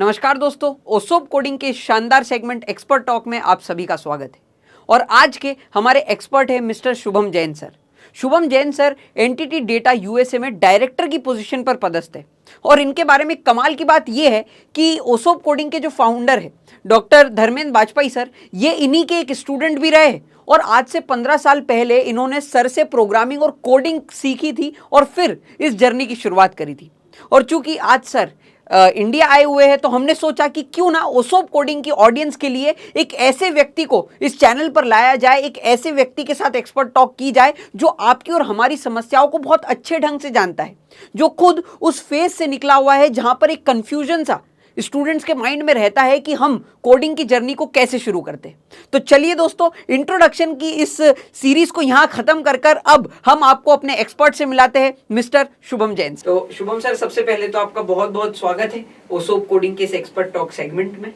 नमस्कार दोस्तों, ओसोप कोडिंग के शानदार सेगमेंट एक्सपर्ट टॉक में आप सभी का स्वागत है। और आज के हमारे एक्सपर्ट हैं mister Shubham Jain sir. Shubham Jain sir entity data USA में डायरेक्टर की पोजीशन पर पदस्थ है। और इनके बारे में कमाल की बात यह है कि ओसोप कोडिंग के जो फाउंडर है डॉक्टर धर्मेंद्र वाजपेयी सर, ये इन्हीं के एक स्टूडेंट भी रहे और आज से 15 साल पहले इन्होंने सर से प्रोग्रामिंग और कोडिंग सीखी थी और फिर इस जर्नी की शुरुआत करी थी। और चूंकि आज सर इंडिया आए हुए हैं तो हमने सोचा कि क्यों ना ओसोप कोडिंग की ऑडियंस के लिए एक ऐसे व्यक्ति को इस चैनल पर लाया जाए, एक ऐसे व्यक्ति के साथ एक्सपर्ट टॉक की जाए जो आपकी और हमारी समस्याओं को बहुत अच्छे ढंग से जानता है, जो खुद उस फेज से निकला हुआ है जहां पर एक कंफ्यूजन सा स्टूडेंट्स के माइंड में रहता है कि हम कोडिंग की जर्नी को कैसे शुरू करते। तो चलिए दोस्तों, इंट्रोडक्शन की इस सीरीज को यहां खत्म कर अब हम आपको अपने एक्सपर्ट से मिलाते हैं मिस्टर शुभम जैन। तो शुभम सर, सबसे पहले तो आपका बहुत बहुत स्वागत है ओसोप कोडिंग के इस एक्सपर्ट टॉक सेगमेंट में।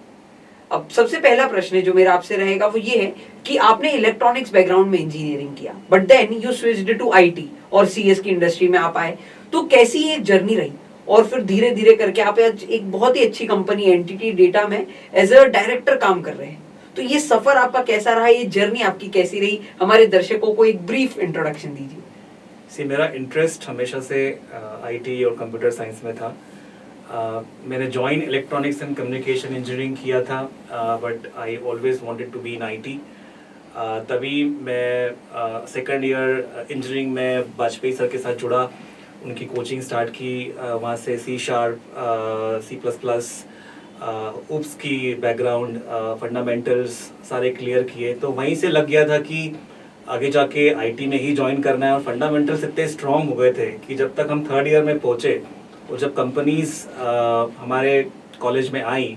अब सबसे पहला प्रश्न जो मेरा आपसे रहेगा वो ये है कि आपने इलेक्ट्रॉनिक्स बैकग्राउंड में इंजीनियरिंग किया, but then you switched to IT और सीएस की इंडस्ट्री में आप आए। तो कैसी ये जर्नी रही और फिर धीरे धीरे करके आप आज एक बहुत ही अच्छी कंपनी एंटिटी डेटा में एज अ डायरेक्टर काम कर रहे हैं। तो ये सफर आपका कैसा रहा, ये जर्नी आपकी कैसी रही? हमारे दर्शकों को एक ब्रीफ इंट्रोडक्शन दीजिए। मेरा इंटरेस्ट हमेशा से आईटी और कंप्यूटर साइंस में था। मैंने join electronics and communication engineering किया था, but I always wanted to be in IT. तभी मैं सेकंड ईयर इंजीनियरिंग में वाजपेयी सर के साथ जुड़ा, उनकी कोचिंग स्टार्ट की। वहाँ से C#, C++, उप्स की बैकग्राउंड, फंडामेंटल्स सारे क्लियर किए। तो वहीं से लग गया था कि आगे जाके आईटी में ही ज्वाइन करना है। और फंडामेंटल्स इतने स्ट्रॉन्ग हो गए थे कि जब तक हम थर्ड ईयर में पहुँचे और जब कंपनीज हमारे कॉलेज में आई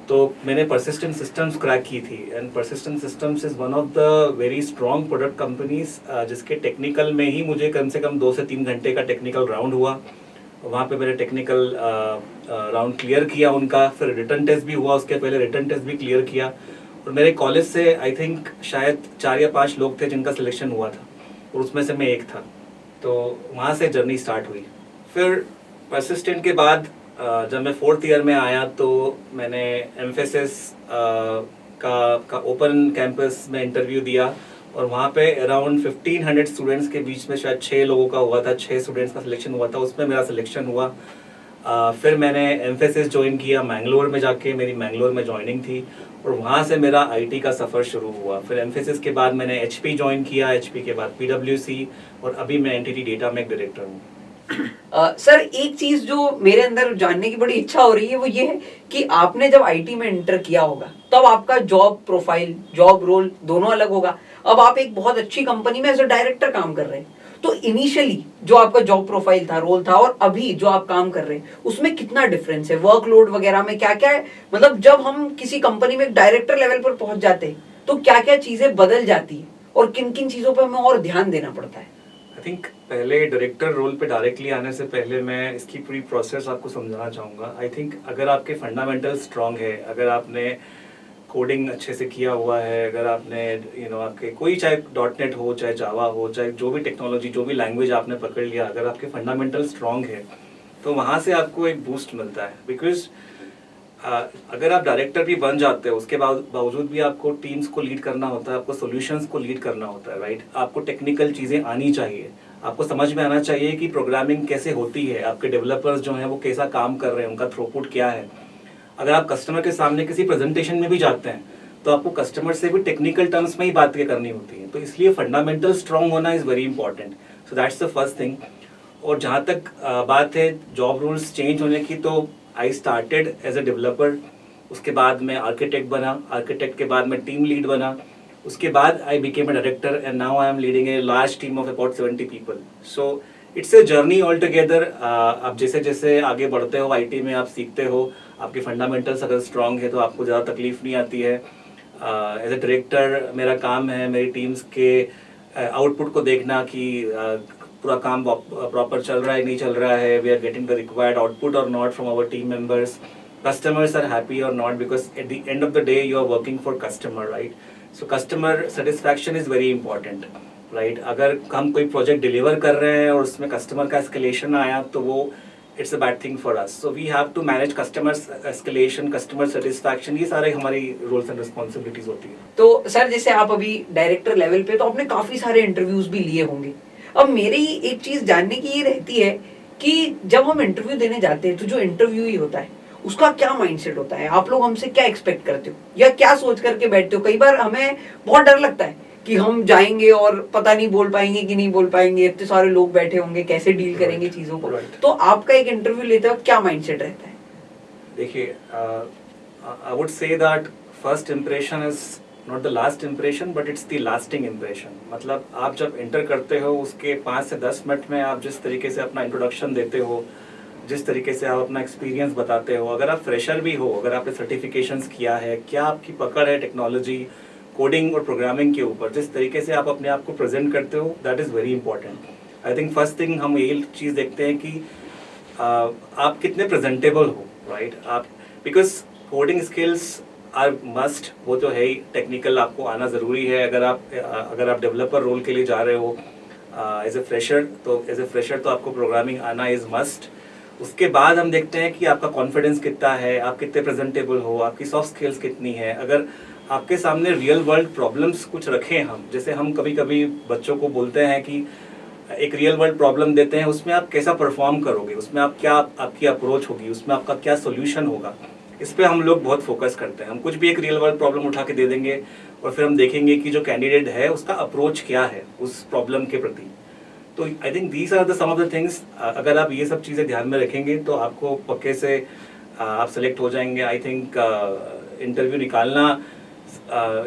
तो मैंने परसिस्टेंट सिस्टम्स क्रैक की थी। And persistent systems is one of the very strong product companies, जिसके टेक्निकल में ही मुझे कम से कम 2 से 3 घंटे का टेक्निकल राउंड हुआ। वहाँ पे मैंने टेक्निकल राउंड क्लियर किया उनका, फिर रिटर्न टेस्ट भी हुआ, उसके पहले रिटर्न टेस्ट भी क्लियर किया। और मेरे कॉलेज से आई थिंक शायद 4 या 5 लोग थे जिनका सिलेक्शन हुआ था और उसमें से मैं एक था। तो वहाँ से जर्नी स्टार्ट हुई। फिर परसिस्टेंट के बाद जब मैं 4th ईयर में आया तो मैंने एम्फेसिस का ओपन कैंपस में इंटरव्यू दिया और वहाँ पे अराउंड 1500 स्टूडेंट्स के बीच में शायद 6 लोगों का हुआ था, 6 स्टूडेंट्स का सिलेक्शन हुआ था, उसमें मेरा सिलेक्शन हुआ। फिर मैंने एम्फेसिस ज्वाइन किया मैंगलोर में जाके, मेरी मैंगलोर में ज्वाइनिंग थी और वहाँ से मेरा आईटी का सफ़र शुरू हुआ। फिर एम्फेसिस के बाद मैंने एचपी ज्वाइन किया, एचपी के बाद पीडब्ल्यूसी और अभी मैं एंटिटी डेटा में एक डायरेक्टर हूँ। सर, एक चीज जो मेरे अंदर जानने की बड़ी इच्छा हो रही है वो ये है कि आपने जब आईटी में एंटर किया होगा तब तो आपका जॉब प्रोफाइल, जॉब रोल दोनों अलग होगा। अब आप एक बहुत अच्छी कंपनी में एज अ डायरेक्टर काम कर रहे हैं, तो इनिशियली जो आपका जॉब प्रोफाइल था, रोल था, और अभी जो आप काम कर रहे हैं उसमें कितना डिफरेंस है? वर्कलोड वगैरह में क्या क्या है? मतलब जब हम किसी कंपनी में डायरेक्टर लेवल पर पहुंच जाते हैं तो क्या क्या चीजें बदल जाती है और किन किन चीजों पर हमें और ध्यान देना पड़ता है? आई थिंक पहले डायरेक्टर रोल पे डायरेक्टली आने से पहले मैं इसकी पूरी प्रोसेस आपको समझाना चाहूँगा। आई थिंक अगर आपके फंडामेंटल स्ट्रांग है, अगर आपने कोडिंग अच्छे से किया हुआ है, अगर आपने आपके कोई चाहे .NET हो, चाहे जावा हो, चाहे जो भी टेक्नोलॉजी, जो भी लैंग्वेज आपने पकड़ लिया, अगर आपके फंडामेंटल स्ट्रांग है तो वहाँ से आपको एक बूस्ट मिलता है। बिकॉज अगर आप डायरेक्टर भी बन जाते हो उसके बावजूद भी आपको टीम्स को लीड करना होता है, आपको सॉल्यूशंस को लीड करना होता है, राइट? आपको टेक्निकल चीज़ें आनी चाहिए, आपको समझ में आना चाहिए कि प्रोग्रामिंग कैसे होती है, आपके डेवलपर्स जो हैं वो कैसा काम कर रहे हैं, उनका थ्रूपुट क्या है। अगर आप कस्टमर के सामने किसी प्रेजेंटेशन में भी जाते हैं तो आपको कस्टमर से भी टेक्निकल टर्म्स में ही बातें करनी होती हैं। तो इसलिए फंडामेंटल स्ट्रॉन्ग होना is very important. So that's the first thing. और जहाँ तक बात है जॉब रूल्स चेंज होने की, तो I started as a developer, उसके बाद मैं आर्किटेक्ट बना, आर्किटेक्ट के बाद मैं टीम लीड बना, उसके बाद I became a director and now I am leading a large team of about 70 people. So it's a journey all together. आप जैसे जैसे आगे बढ़ते हो आईटी में, आप सीखते हो, आपके फंडामेंटल्स अगर स्ट्रॉन्ग है तो आपको ज़्यादा तकलीफ नहीं आती है। एज अ डायरेक्टर मेरा काम है मेरी टीम्स के आउटपुट को देखना कि पूरा काम प्रॉपर चल रहा है, नहीं चल रहा है, we are getting the required output और not from our team members, customers are happy or not, because at the end of the day you are working for customer, right? So customer satisfaction is very important, right? अगर हम कोई project deliver कर रहे हैं और उसमें customer का escalation आया तो वो it's a bad thing for us. So we have to manage customer escalation, customer satisfaction, ये सारे हमारी roles and responsibilities होती है. तो सर जैसे आप अभी डायरेक्टर लेवल पे, तो आपने काफी सारे इंटरव्यूज भी लिए होंगे. अब मेरी एक चीज जानने की ये रहती है कि जब हम इंटरव्यू देने जाते हैं तो जो इंटरव्यू ही होता है उसका क्या माइंडसेट होता है, आप लोग हमसे क्या एक्सपेक्ट करते हो या क्या सोच करके बैठते हो? कई बार हमें बहुत डर लगता है कि हम जाएंगे और पता नहीं बोल पाएंगे कि नहीं बोल पाएंगे, इतने सारे लोग बैठे होंगे, कैसे डील करेंगे चीजों को. तो आपका एक इंटरव्यू लेते वक्त क्या माइंडसेट रहता है? देखिए, I would say that first impression is not the last impression but it's the lasting impression. मतलब आप जब इंटर करते हो उसके 5 से 10 मिनट में आप जिस तरीके से अपना इंट्रोडक्शन देते हो, जिस तरीके से आप अपना एक्सपीरियंस बताते हो, अगर आप फ्रेशर भी हो, अगर आपने सर्टिफिकेशंस किया है, क्या आपकी पकड़ है टेक्नोलॉजी, कोडिंग और प्रोग्रामिंग के ऊपर, जिस तरीके से आप अपने आप को प्रेजेंट करते हो, that is very important. I think first thing हम यही चीज़ देखते हैं कि आप कितने प्रेजेंटेबल हो, राइट? आप because coding skills are must, वो तो है ही, टेक्निकल आपको आना ज़रूरी है. अगर आप डेवलपर रोल के लिए जा रहे हो एज ए फ्रेशर तो आपको प्रोग्रामिंग आना इज़ मस्ट. उसके बाद हम देखते हैं कि आपका कॉन्फिडेंस कितना है, आप कितने प्रेजेंटेबल हो, आपकी सॉफ्ट स्किल्स कितनी है. अगर आपके सामने रियल वर्ल्ड प्रॉब्लम्स कुछ रखें हम, जैसे हम कभी कभी बच्चों को बोलते हैं कि एक रियल वर्ल्ड प्रॉब्लम देते हैं, उसमें आप कैसा परफॉर्म करोगे, उसमें आपकी अप्रोच होगी, उसमें आपका क्या सोल्यूशन होगा, इस पर हम लोग बहुत फोकस करते हैं. हम कुछ भी एक रियल वर्ल्ड प्रॉब्लम उठा के दे देंगे और फिर हम देखेंगे कि जो कैंडिडेट है उसका अप्रोच क्या है उस प्रॉब्लम के प्रति. तो I think these are the some of the things. अगर आप ये सब चीज़ें ध्यान में रखेंगे तो आपको पक्के से आप सेलेक्ट हो जाएंगे. आई थिंक इंटरव्यू निकालना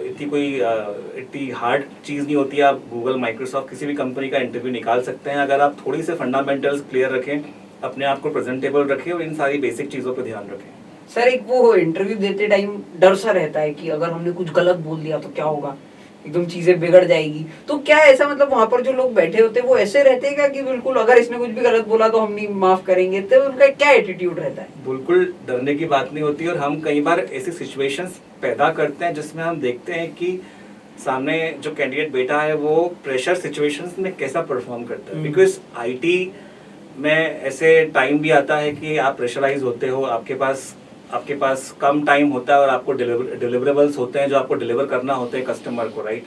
इतनी हार्ड चीज़ नहीं होती है. आप गूगल, माइक्रोसॉफ्ट, किसी भी कंपनी का इंटरव्यू निकाल सकते हैं अगर आप थोड़ी से फंडामेंटल्स क्लियर रखें, अपने आप को प्रेजेंटेबल रखें और इन सारी बेसिक चीज़ों पर ध्यान रखें. सर एक वो इंटरव्यू देते टाइम डर सा रहता है कि अगर हमने कुछ गलत बोल दिया तो क्या होगा, एकदम चीजें बिगड़ जाएगी. तो क्या ऐसा, मतलब वहां पर जो लोग बैठे होते हैं वो ऐसे रहते हैं क्या कि बिल्कुल अगर इसने कुछ भी गलत बोला तो हम नहीं माफ करेंगे, तो उनका क्या एटीट्यूड रहता है? बिल्कुल डरने की बात नहीं होती. और हम कई बार ऐसी सिचुएशंस पैदा करते हैं जिसमें हम देखते हैं कि सामने जो कैंडिडेट बैठा है वो प्रेशर सिचुएशंस में कैसा परफॉर्म करता है. बिकॉज आईटी में ऐसे टाइम भी आता है कि आप प्रेशराइज होते हो, आपके पास कम टाइम होता है और आपको डिलीवरेबल्स होते हैं जो आपको डिलीवर करना होते हैं कस्टमर को, राइट?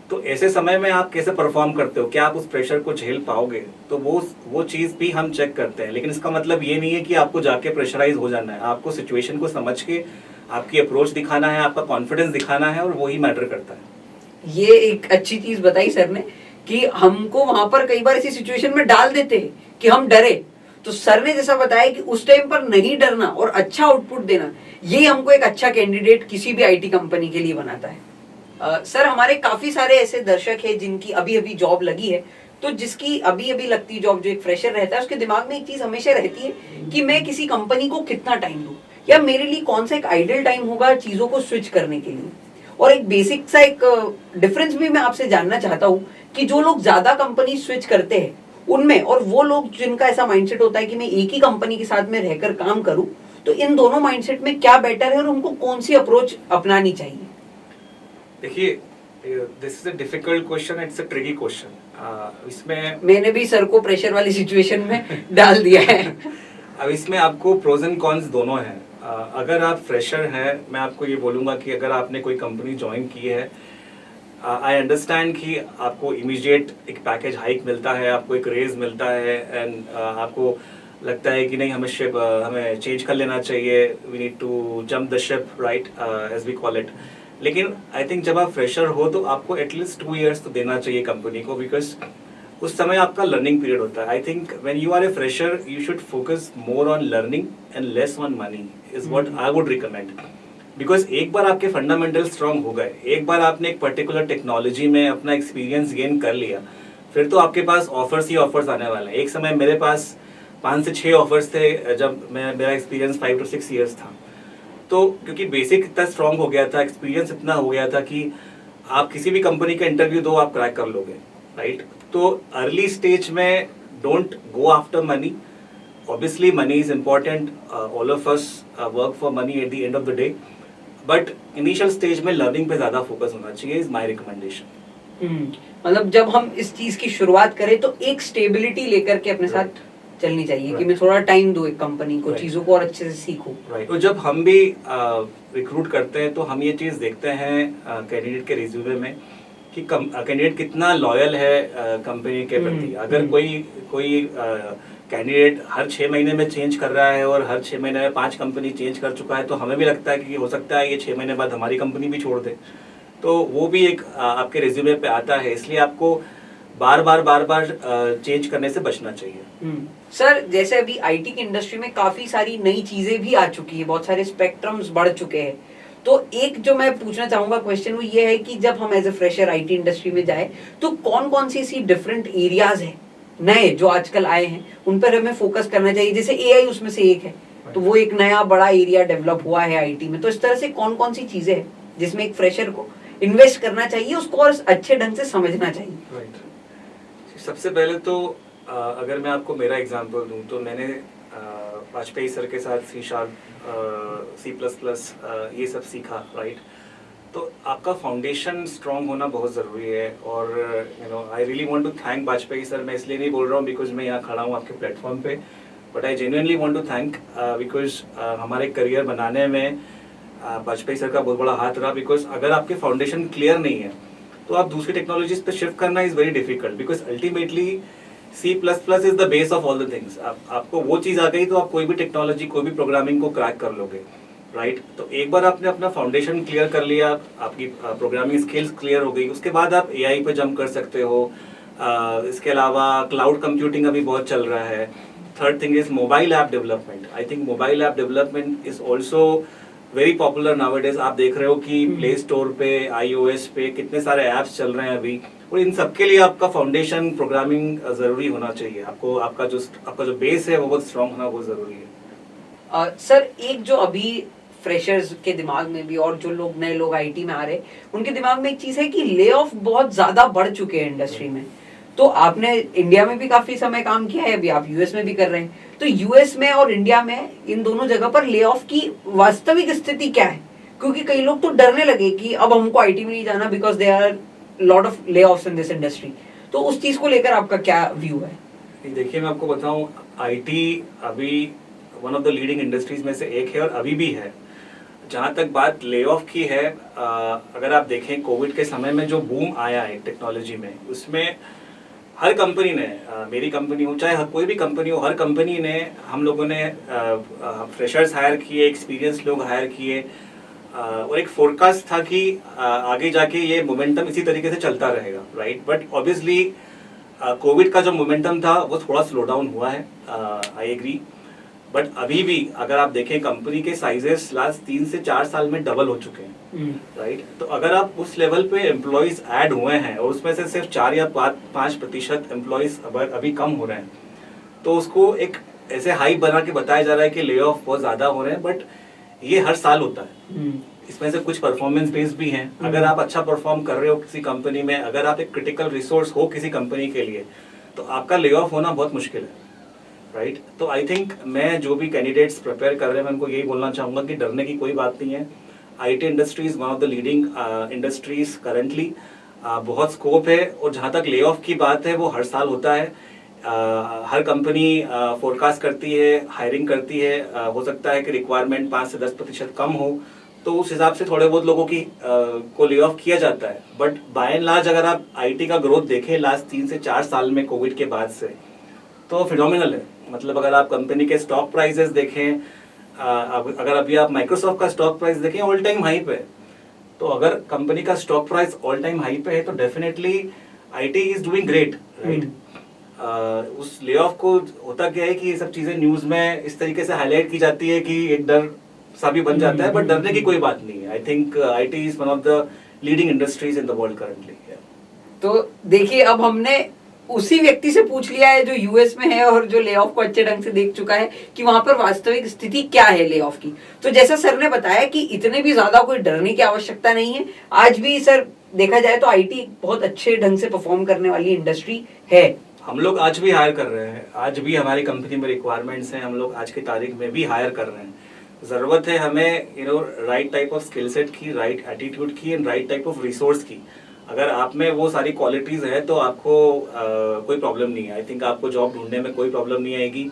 तो ऐसे समय में आप कैसे परफॉर्म करते हो, क्या आप उस प्रेशर को झेल पाओगे? तो वो चीज़ भी हम चेक करते हैं. लेकिन इसका मतलब ये नहीं है कि आपको जाके प्रेशराइज हो जाना है. आपको सिचुएशन को समझ के आपकी अप्रोच दिखाना है, आपका कॉन्फिडेंस दिखाना है और वही मैटर करता है. ये एक अच्छी चीज बताई सर ने कि हमको वहां पर कई बार इसी सिचुएशन में डाल देते हैं कि हम डरे. तो सर ने जैसा बताया कि उस टाइम पर नहीं डरना और अच्छा आउटपुट देना, ये हमको एक अच्छा कैंडिडेट किसी भी आईटी कंपनी के लिए बनाता है. सर हमारे काफी सारे ऐसे दर्शक हैं जिनकी अभी अभी जॉब लगी है, तो जिसकी अभी अभी लगती जॉब, जो एक फ्रेशर रहता है, उसके दिमाग में एक चीज हमेशा रहती है कि मैं किसी कंपनी को कितना टाइम दूं, या मेरे लिए कौन सा एक आइडियल टाइम होगा चीजों को स्विच करने के लिए. और एक बेसिक सा एक डिफरेंस भी मैं आपसे जानना चाहता हूँ कि जो लोग ज्यादा कंपनी स्विच करते हैं उनमें, और वो लोग जिनका ऐसा माइंडसेट होता है कि मैं एक ही कंपनी के साथ में रहकर काम करूं, तो इन दोनों माइंडसेट में क्या बेटर है और उनको कौन सी अप्रोच अपनानी चाहिए? देखिए, this is a difficult question, it's a tricky question. इसमें मैंने भी सर को प्रेशर वाली सिचुएशन में डाल दिया है. अब इसमें आपको प्रोज एंड कॉन्स दोनों हैं. अगर आप फ्रेशर हैं, मैं आपको ये बोलूँगा कि अगर आपने कोई कंपनी ज्वाइन की है, आई अंडरस्टैंड कि आपको इमीडिएट एक पैकेज हाइक मिलता है, आपको एक रेज मिलता है, एंड आपको लगता है कि नहीं, हमें चेंज कर लेना चाहिए, we need to jump the ship, right, as we call it. लेकिन आई थिंक जब आप फ्रेशर हो तो आपको एटलीस्ट 2 years तो देना चाहिए कंपनी को, बिकॉज उस समय आपका लर्निंग पीरियड होता है. I think when you are a fresher you should focus more on learning and less on money, is what I would recommend. Because एक बार आपके फंडामेंटल स्ट्रांग हो गए, एक बार आपने एक पर्टिकुलर टेक्नोलॉजी में अपना एक्सपीरियंस गेन कर लिया, फिर तो आपके पास ऑफर्स ही ऑफर्स आने वाले हैं. एक समय मेरे पास 5 से 6 ऑफर्स थे जब मेरा एक्सपीरियंस 5 to 6 years था. तो क्योंकि बेसिक इतना स्ट्रांग हो गया था, एक्सपीरियंस इतना हो गया था कि आप किसी भी कंपनी का इंटरव्यू दो, आप क्रैक कर लोगे, राइट? तो अर्ली स्टेज में don't go after money. Obviously money is important, all of us work for money at the end of the day, but initial stage में लर्निंग पे ज्यादा फोकस होना चाहिए, इज माय रिकमेंडेशन. मतलब जब हम इस चीज की शुरुआत करें तो एक स्टेबिलिटी लेकर के अपने साथ चलनी चाहिए कि Right. मैं थोड़ा टाइम दूं एक कंपनी को, Right. चीजों को और अच्छे से सीखूं। राइट। तो जब हम भी रिक्रूट करते हैं तो हम ये चीज़ देखते हैं कैंडिडेट के रिज्यूमे में कि कैंडिडेट कितना लॉयल है कंपनी के प्रति। अगर कोई कैंडिडेट हर 6 महीने में चेंज कर रहा है और हर 6 महीने में 5 कंपनी चेंज कर चुका है, तो हमें भी लगता है कि हो सकता है ये 6 महीने बाद हमारी कंपनी भी छोड़ दे। तो वो भी एक आपके रिज्यूमे पे आता है, इसलिए आपको बार बार चेंज करने से बचना चाहिए। सर, जैसे अभी आईटी की इंडस्ट्री में काफी सारी नई चीजें भी आ चुकी है, बहुत सारे स्पेक्ट्रम्स बढ़ चुके हैं। तो एक जो मैं पूछना चाहूंगा क्वेश्चन वो ये है कि जब हम as a fresher IT industry में जाए तो कौन कौन सी ऐसी डिफरेंट एरियाज हैं नए जो आजकल आए हैं उन पर हमें फोकस करना चाहिए? जैसे एआई उसमें से एक है, तो वो एक नया बड़ा एरिया डेवलप हुआ है आईटी में। तो इस तरह से कौन कौन सी चीजें हैं जिसमें एक फ्रेशर को इन्वेस्ट करना चाहिए, उसको और अच्छे ढंग से समझना चाहिए? राइट। सबसे पहले तो अगर मैं आपको मेरा एग्जांपल दूं तो मैंने वाजपेयी सर के साथ C#, C++, ये सब सीखा। राइट। तो आपका फाउंडेशन स्ट्रांग होना बहुत ज़रूरी है। और I really want to thank Vajpayee sir. मैं इसलिए नहीं बोल रहा हूँ बिकॉज मैं यहाँ खड़ा हूँ आपके प्लेटफॉर्म पे, but I genuinely want to thank because हमारे करियर बनाने में वाजपेयी सर का बहुत बड़ा हाथ रहा। बिकॉज अगर आपके फाउंडेशन क्लियर नहीं है तो आप दूसरी टेक्नोलॉजीज पे शिफ्ट करना is very difficult, because ultimately C++ is the base of all the things. आपको वो चीज़ आ गई तो आप कोई भी टेक्नोलॉजी, कोई भी प्रोग्रामिंग को क्रैक कर लोगे। राइट। तो एक बार आपने अपना फाउंडेशन क्लियर कर लिया, आपकी प्रोग्रामिंग स्किल्स क्लियर हो गई, उसके बाद आप AI पे जंप कर सकते हो। इसके अलावा क्लाउड कंप्यूटिंग अभी बहुत चल रहा है। Third thing is mobile app development. I think mobile app development is also very popular nowadays. आप देख रहे हो कि प्ले स्टोर पे, iOS पे कितने सारे ऐप्स चल रहे हैं अभी, और इन सबके लिए आपका फाउंडेशन प्रोग्रामिंग जरूरी होना चाहिए। आपको आपका जो बेस है वो बहुत स्ट्रांग होना बहुत जरूरी है। सर, एक जो अभी फ्रेशर्स के दिमाग में भी और जो लोग नए लोग आईटी में आ रहे हैं उनके दिमाग में एक चीज है कि ले ऑफ बहुत ज्यादा बढ़ चुके हैं इंडस्ट्री में। तो आपने इंडिया में भी काफी समय काम किया है, अभी आप यूएस में भी कर रहे हैं। तो यूएस में और इंडिया में इन दोनों जगह पर ले ऑफ की वास्तविक स्थिति क्या है? क्योंकि कई लोग तो डरने लगे कि अब हमको आईटी में नहीं जाना because they are lot of layoffs in this industry. तो उस चीज को लेकर आपका क्या व्यू है? देखिए, मैं आपको बताऊं, आईटी अभी one of the leading industries में से एक है और अभी भी है। जहाँ तक बात ले ऑफ की है, अगर आप देखें कोविड के समय में जो बूम आया है टेक्नोलॉजी में, उसमें हर कंपनी ने, मेरी कंपनी हो चाहे कोई भी कंपनी हो, हर कंपनी ने, हम लोगों ने फ्रेशर्स हायर किए, एक्सपीरियंस लोग हायर किए, और एक फोरकास्ट था कि आगे जाके ये मोमेंटम इसी तरीके से चलता रहेगा। राइट। बट ऑब्वियसली कोविड का जो मोमेंटम था वो थोड़ा स्लो डाउन हुआ है, आई एग्री। बट अभी भी अगर आप देखें कंपनी के साइजेस लास्ट 3 से 4 साल में डबल हो चुके हैं। राइट। तो अगर आप उस लेवल पे एम्प्लॉयज ऐड हुए हैं और उसमें से सिर्फ 4 या 5% एम्प्लॉयज अभी कम हो रहे हैं, तो उसको एक ऐसे हाइप बना के बताया जा रहा है कि ले ऑफ बहुत ज्यादा हो रहे हैं, बट ये हर साल होता है। इसमें से कुछ परफॉर्मेंस बेस्ड भी हैं। अगर आप अच्छा परफॉर्म कर रहे हो किसी कंपनी में, अगर आप एक क्रिटिकल रिसोर्स हो किसी कंपनी के लिए, तो आपका ले ऑफ होना बहुत मुश्किल है। राइट। तो आई थिंक मैं जो भी कैंडिडेट्स प्रिपेयर कर रहे हैं, मैं उनको यही बोलना चाहूँगा कि डरने की कोई बात नहीं है। IT industry is one of the leading industries currently. बहुत स्कोप है, और जहाँ तक ले ऑफ की बात है वो हर साल होता है। हर कंपनी फोरकास्ट करती है, हायरिंग करती है। हो सकता है कि रिक्वायरमेंट 5 से 10% कम हो, तो उस हिसाब से थोड़े बहुत लोगों की को ले ऑफ किया जाता है। बट बाय एंड लार्ज अगर आप आईटी का ग्रोथ देखें लास्ट 3 से 4 साल में कोविड के बाद से, तो फिनोमिनल है। मतलब अगर आप कंपनी के स्टॉक प्राइसेस देखें, अगर अभी आप माइक्रोसॉफ्ट का स्टॉक प्राइस देखें, ऑल टाइम हाई पे। तो अगर कंपनी का stock price all time high पे है तो definitely IT is doing great. Right. उस ले ऑफ को होता क्या है कि ये सब चीजें न्यूज में इस तरीके से हाईलाइट की जाती है कि एक डर सा भी बन जाता है, बट डरने की कोई बात नहीं है। I think IT is one of the leading industries in the world currently. तो देखिए, अब हमने उसी व्यक्ति से पूछ लिया है जो यूएस में है और जो ले ऑफ को अच्छे ढंग से देख चुका है कि वहां पर वास्तविक स्थिति क्या है ले ऑफ की। तो जैसा सर ने बताया कि इतने भी ज्यादा कोई डरने की आवश्यकता नहीं है। आज भी सर देखा जाए तो आईटी बहुत अच्छे ढंग से परफॉर्म करने वाली इंडस्ट्री है। हम लोग आज भी हायर कर रहे हैं, आज भी हमारी कंपनी में रिक्वायरमेंट्स हैं, हम लोग आज की तारीख में भी हायर कर रहे हैं। जरूरत है हमें right type of skill set की, राइट एटीट्यूड की and right type of resource की। अगर आप में वो सारी क्वालिटीज है तो आपको कोई प्रॉब्लम नहीं है। आई थिंक आपको जॉब ढूंढने में कोई प्रॉब्लम नहीं आएगी।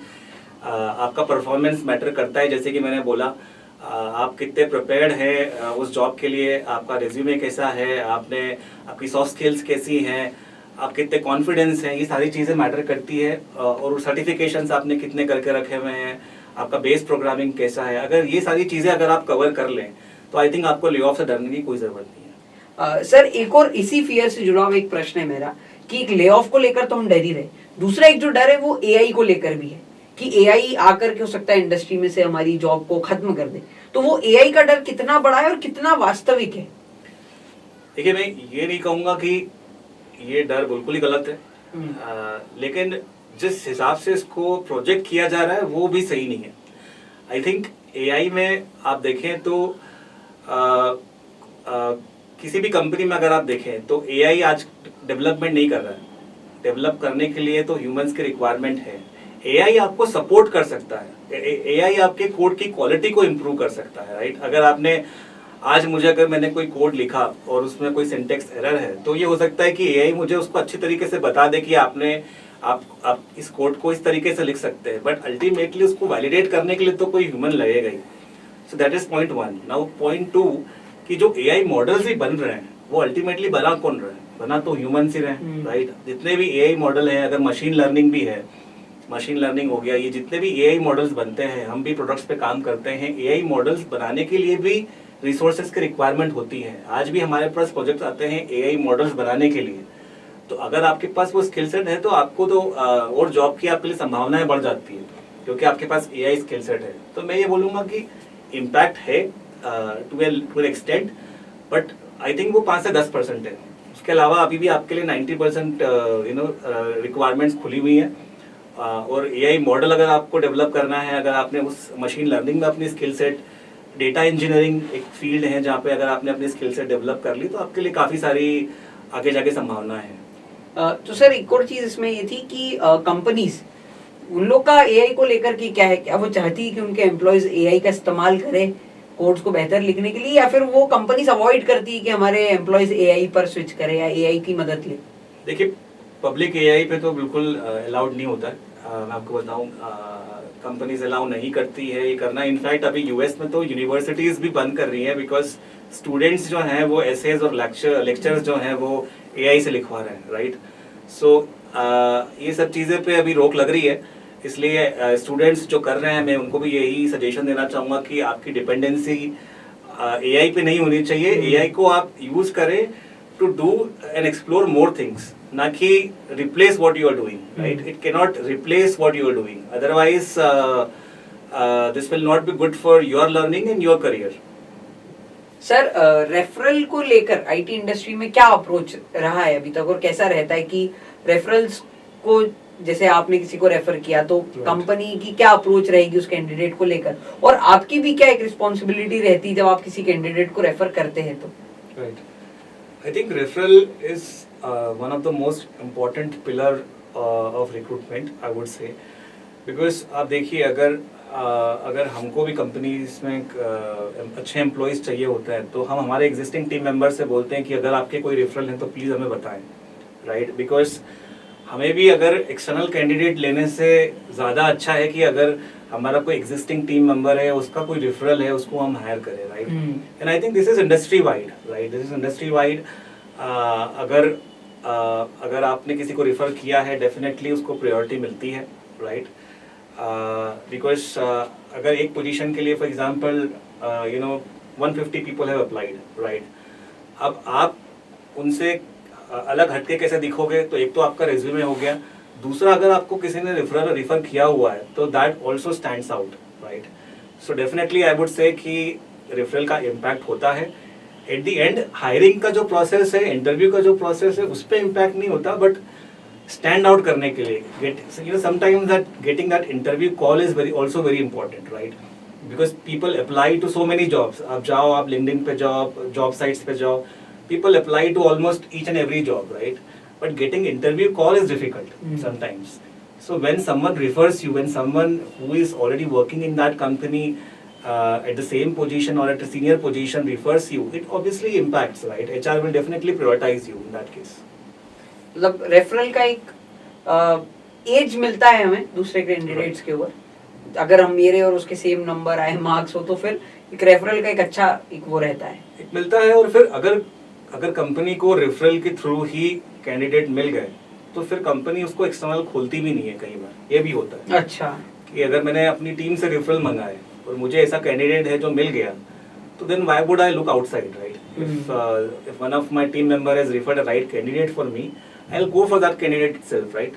आपका परफॉर्मेंस मैटर करता है, जैसे कि मैंने बोला। आप कितने प्रिपेयर्ड हैं उस जॉब के लिए, आपका रिज्यूमे कैसा है, आपकी सॉफ्ट स्किल्स कैसी हैं, आप कितने कॉन्फिडेंस हैं, ये सारी चीज़ें मैटर करती है। और सर्टिफिकेशंस आपने कितने करके रखे हुए हैं, आपका बेस प्रोग्रामिंग कैसा है, अगर ये सारी चीज़ें अगर आप कवर कर लें तो आई थिंक आपको ले ऑफ से डरने की कोई ज़रूरत नहीं है। सर एक और इसी फियर से जुड़ा हुआ एक प्रश्न है मेरा कि एक ले ऑफ को लेकर तो हम डर ही रहे, दूसरा एक जो डर है वो एआई को लेकर भी है कि एआई आकर के हो सकता है इंडस्ट्री में से हमारी जॉब को खत्म कर दे। तो वो एआई का डर कितना बड़ा है और कितना वास्तविक है? देखिए, मैं ये नहीं कहूँगा कि ये डर बिल्कुल ही गलत है, लेकिन जिस हिसाब से इसको प्रोजेक्ट किया जा रहा है वो भी सही नहीं है। आई थिंक एआई में आप देखें तो किसी भी कंपनी में अगर आप देखें तो एआई आज डेवलपमेंट नहीं कर रहा है। डेवलप करने के लिए तो ह्यूमंस की रिक्वायरमेंट है। एआई आपको सपोर्ट कर सकता है, एआई आपके कोड की क्वालिटी को इम्प्रूव कर सकता है, राइट। अगर मैंने कोई कोड लिखा और उसमें कोई सिंटेक्स एरर है तो ये हो सकता है कि एआई मुझे उसको अच्छी तरीके से बता दे कि आप इस कोड को इस तरीके से लिख सकते हैं, बट अल्टीमेटली उसको वैलिडेट करने के लिए तो कोई ह्यूमन लगेगा ही। So that is point 1। Now point 2 कि जो एआई मॉडल्स भी बन रहे हैं वो अल्टीमेटली बना कौन रहे हैं? बना तो ह्यूमन ही रहे हैं, राइट। जितने भी एआई मॉडल हैं, अगर मशीन लर्निंग भी है, मशीन लर्निंग हो गया, ये जितने भी एआई मॉडल्स बनते हैं, हम भी प्रोडक्ट्स पे काम करते हैं, एआई मॉडल्स बनाने के लिए भी रिसोर्सेज की रिक्वायरमेंट होती है। आज भी हमारे पास प्रोजेक्ट्स आते हैं एआई मॉडल्स बनाने के लिए। तो अगर आपके पास वो स्किल सेट है तो आपको तो और जॉब की आपके लिए संभावनाएं बढ़ जाती है, क्योंकि आपके पास एआई स्किल सेट है। तो मैं ये बोलूँगा कि इम्पैक्ट है to an extent, but I think वो 5 से 10% है। उसके अलावा अभी भी आपके लिए 90% रिक्वायरमेंट्स खुली हुई हैं। और एआई मॉडल अगर आपको डेवलप करना है, अगर आपने उस मशीन लर्निंग में अपनी स्किल सेट, डेटा इंजीनियरिंग एक फील्ड है जहाँ पे अगर आपने अपनी स्किल सेट डेवलप कर ली तो आपके लिए काफ़ी सारी आगे जाके संभावना है। तो सर एक और चीज इसमें ये थी कि कंपनीज उन लोग का एआई को लेकर के क्या है, क्या वो चाहती है कि उनके एम्प्लॉयज एआई का इस्तेमाल करें कोड्स को बेहतर लिखने के लिए, या फिर वो कंपनीज अवॉइड करती है कि हमारे एम्प्लॉयज एआई पर स्विच करें या एआई की मदद ले? देखिए, पब्लिक एआई पे तो बिल्कुल अलाउड नहीं होता है। मैं आपको बताऊं, कंपनीज अलाउ नहीं करती है ये करना। इनफैक्ट अभी यूएस में तो यूनिवर्सिटीज भी बंद कर रही हैं, बिकॉज स्टूडेंट्स जो हैं वो एसेज और लेक्चर्स जो हैं वो एआई से लिखवा रहे हैं, राइट। सो ये सब चीज़ें पे अभी रोक लग रही है। इसलिए स्टूडेंट्स जो कर रहे हैं, मैं उनको भी यही सजेशन देना चाहूँगा कि आपकी डिपेंडेंसी एआई पे नहीं होनी चाहिए। एआई को आप यूज़ करें to do and explore more things, ना कि replace what you are doing, right. It can not replace what you are doing, otherwise this will not be good for your learning and your career. Sir referral को लेकर IT industry में क्या approach रहा है अभी तक, और कैसा रहता है कि रेफरल्स को, जैसे आपने किसी को रेफर किया तो कंपनी की क्या अप्रोच रहेगी उस कैंडिडेट को लेकर, और आपकी भी क्या एक रिस्पॉन्सिबिलिटी रहती है जब आप किसी कैंडिडेट को रेफर करते हैं? तो right, I think referral is one of the most important pillar of recruitment, I would say, because आप देखिए, अगर हमको भी कंपनीज में अच्छे एम्प्लॉयज़ चाहिए होते हैं तो हम हमारे एग्जिस्टिंग टीम मेंबर से बोलते हैं कि अगर आपके कोई रेफरल हैं तो प्लीज़ हमें बताएं, राइट। बिकॉज हमें भी अगर एक्सटर्नल कैंडिडेट लेने से ज़्यादा अच्छा है कि अगर हमारा कोई एग्जिस्टिंग टीम मेंबर है, उसका कोई रेफरल है, उसको हम हायर करें, right. And I think this is industry wide, right, this is industry wide. अगर आपने किसी को रेफर किया है, डेफिनेटली उसको प्रायोरिटी मिलती है, राइट। बिकॉज अगर एक पोजीशन के लिए for example 150 people have applied, right. अब आप उनसे अलग हटके कैसे दिखोगे? तो एक तो आपका रिज्यूमे हो गया, दूसरा अगर आपको किसी ने रेफर किया हुआ है तो that also stands out, right. So definitely I would say कि रेफरल का इम्पैक्ट होता है। एट दी एंड हायरिंग का जो प्रोसेस है, इंटरव्यू का जो प्रोसेस है, उस पर इम्पैक्ट नहीं होता, बट स्टैंड आउट करने के लिए sometimes that getting that interview call is also very important, right. Because people apply to so many jobs. आप जाओ, आप लिंक्डइन पे जाओ, जॉब साइट्स पे जाओ, people apply to almost each and every job, right? But getting interview call is difficult sometimes. So when someone refers you, when someone who is already working in that company at the same position or at a senior position refers you, it obviously impacts, right? HR will definitely prioritize you in that case. मतलब referral का एक as मिलता है हमें दूसरे candidates के ऊपर, अगर हम मेरे और उसके सेम नंबर आए, मार्क्स हो, तो फिर एक रेफरल का एक अच्छा एक वो रहता है, एक मिलता है। और फिर अगर कंपनी को रेफरल के थ्रू ही कैंडिडेट मिल गए तो फिर कंपनी उसको एक्सटर्नल खोलती भी नहीं है, कई बार ये भी होता है। अच्छा, कि अगर मैंने अपनी टीम से रेफरल मंगाए और मुझे ऐसा कैंडिडेट है जो मिल गया, तो then why would I look outside, right? If one of my team member has referred a right candidate for me, I will go for that candidate itself, right?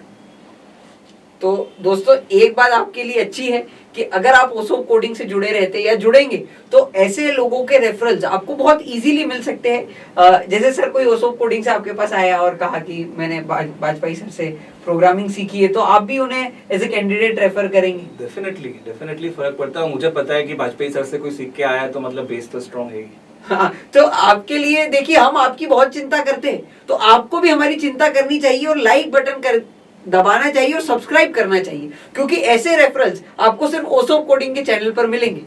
तो दोस्तों एक बात आपके लिए अच्छी है कि अगर आप ओसोप कोडिंग से जुड़े रहते या जुड़ेंगे तो ऐसे लोगों के रेफरल्स आपको बहुत इजीली मिल सकते हैं। जैसे सर कोई ओसोप कोडिंग से आपके पास आया और कहा कि मैंने वाजपेयी सर से प्रोग्रामिंग सीखी है, तो आप भी उन्हें एज ए कैंडिडेट रेफर करेंगे? डेफिनेटली फर्क पड़ता है। मुझे पता है कि वाजपेयी सर से कोई सीख के आया है तो मतलब बेस तो स्ट्रांग है। हाँ, तो आपके लिए देखिए, हम आपकी बहुत चिंता करते हैं, तो आपको भी हमारी चिंता करनी चाहिए और लाइक बटन कर दबाना चाहिए और सब्सक्राइब करना चाहिए, क्योंकि ऐसे रेफरल्स आपको सिर्फ ओसोप कोडिंग के चैनल पर मिलेंगे।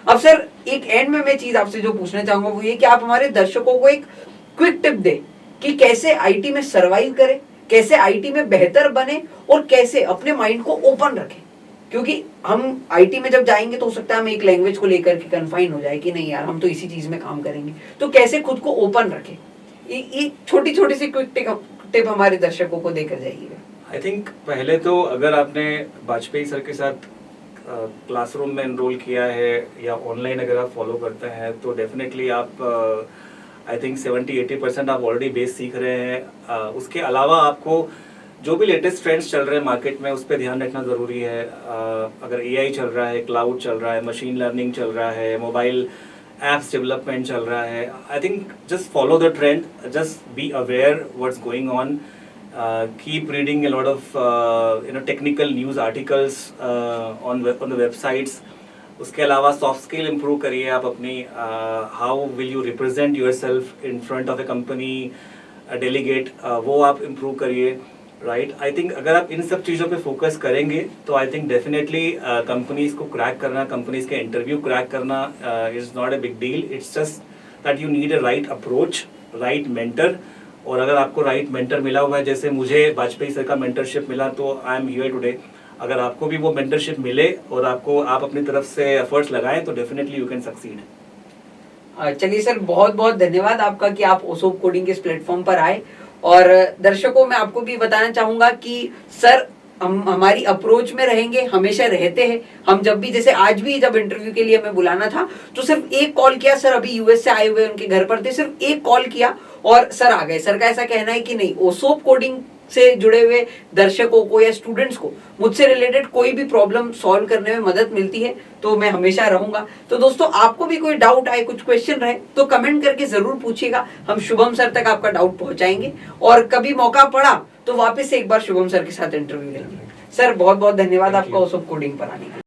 अब सर एक एंड में मैं चीज आपसे जो पूछना चाहूंगा वो ये कि आप हमारे दर्शकों को एक क्विक टिप दे कि कैसे आईटी में सरवाइव करें, कैसे आईटी में बेहतर बने और कैसे अपने माइंड को ओपन रखें, क्योंकि हम आईटी में जब जाएंगे तो हो सकता है हम एक लैंग्वेज को लेकर के कन्फाइन हो जाए कि नहीं यार हम तो इसी चीज में काम करेंगे। तो कैसे खुद को ओपन रखें, ये छोटी छोटी सी क्विक टिप हमारे दर्शकों को देकर जाइएगा। आई थिंक पहले तो अगर आपने वाजपेयी सर के साथ क्लासरूम में एनरोल किया है या ऑनलाइन अगर आप फॉलो करते हैं तो डेफिनेटली आप आई थिंक 70-80% आप ऑलरेडी बेस सीख रहे हैं। उसके अलावा आपको जो भी लेटेस्ट ट्रेंड्स चल रहे हैं मार्केट में उस पर ध्यान रखना ज़रूरी है। अगर एआई चल रहा है, क्लाउड चल रहा है, मशीन लर्निंग चल रहा है, मोबाइल एप्स डेवलपमेंट चल रहा है, I think just follow the trend, just be aware what's going on, keep reading a lot of technical news articles on the websites. उसके अलावा सॉफ्ट स्किल इम्प्रूव करिए आप अपनी, how will you represent your self in front of A company, delegate, वो आप improve करिए, right? I think अगर आप इन सब चीज़ों पे फोकस करेंगे तो आई थिंक डेफिनेटली कंपनीज को क्रैक करना, कंपनीज के इंटरव्यू क्रैक करना is not a big deal. It's just that you need a right approach, right mentor. और अगर आपको राइट मेंटर मिला हुआ है, जैसे मुझे वाजपेयी सर का मेंटरशिप मिला तो आई एम हियर टुडे, अगर आपको भी वो मेंटरशिप मिले और आप अपनी तरफ से एफर्ट्स लगाएं तो डेफिनेटली यू कैन सक्सीड। चलिए सर, बहुत बहुत धन्यवाद आपका कि आप ओसोप कोडिंग के इस प्लेटफॉर्म पर आए। और दर्शकों मैं आपको भी बताना चाहूंगा कि सर हम हमारी अप्रोच में रहेंगे, हमेशा रहते हैं। हम जब भी, जैसे आज भी जब इंटरव्यू के लिए हमें बुलाना था तो सिर्फ एक कॉल किया, सर अभी यूएस से आए हुए उनके घर पर थे, सिर्फ एक कॉल किया और सर आ गए। सर का ऐसा कहना है कि नहीं, ओसोप कोडिंग से जुड़े हुए दर्शकों को या स्टूडेंट्स को मुझसे रिलेटेड कोई भी प्रॉब्लम सॉल्व करने में मदद मिलती है तो मैं हमेशा रहूंगा। तो दोस्तों आपको भी कोई डाउट आए, कुछ क्वेश्चन रहे तो कमेंट करके जरूर पूछिएगा, हम शुभम सर तक आपका डाउट पहुंचाएंगे और कभी मौका पड़ा तो वापस से एक बार शुभम सर के साथ इंटरव्यू लेंगे। सर बहुत बहुत धन्यवाद आपका ओसोप कोडिंग पर आने के लिए।